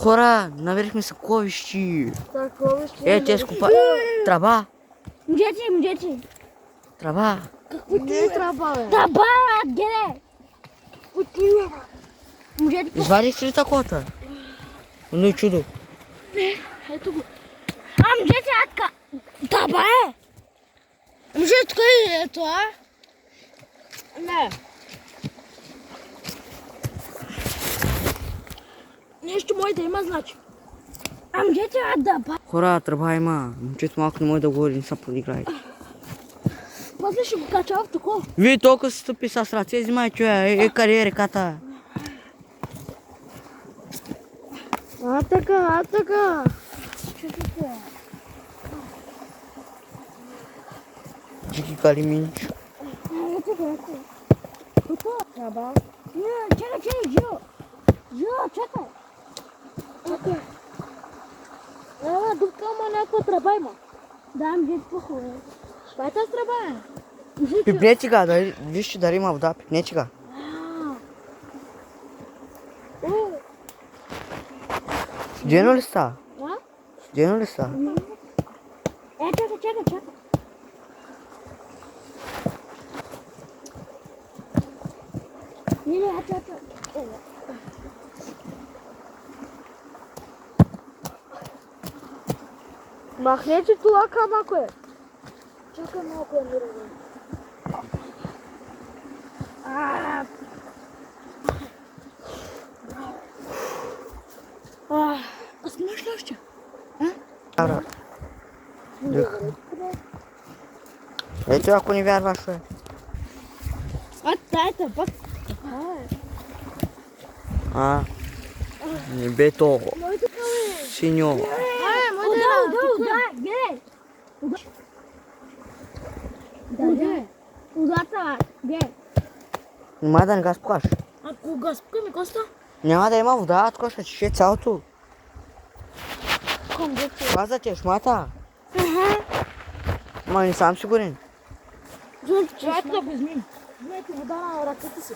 Хора, наверх ми са ковищи. Таковищи. Те скупа... Трава. Мъжете. Трава. Не е тръба, бе. Таба, гене. Мъжете. Извадих ли такова? Ну и чудо. Ето го. Мъжете, атка. Таба е. Мъжете, кой е това? Не. Нещо може да има, значи. Мъжете, таба. Хора, тръба има. Момчето малко не може да говори, не са подиграе. После ще го кача в такова. Вие толкова се стъпи с ръце, взимай чуя, къде е реката? Така. Чики кали минчо. Тръба. Чакай, Жо, чакай. Ела, дупка, ама някаква тръба има. Да, мъжете по-хубаво. Това е тази тръба, Пипнете га, вижте дали има вода, пипнете га. Студено ли ста? Студено ли ста? Чакай. Чакай. Махнете това камък, е. Чакай малко, Емира. А снимаш ли още? Ара. Ето ако не вярваш, бе. Тая тръба. Небето. Синьо. Удата, Нима да не га спукаш. Ако го спукаме, Коста? Няма да има вода, тук ще тече цялото. Това за чешмата. Ма не съм сигурен. Чакай да го измин. Вземете вода на ръката си.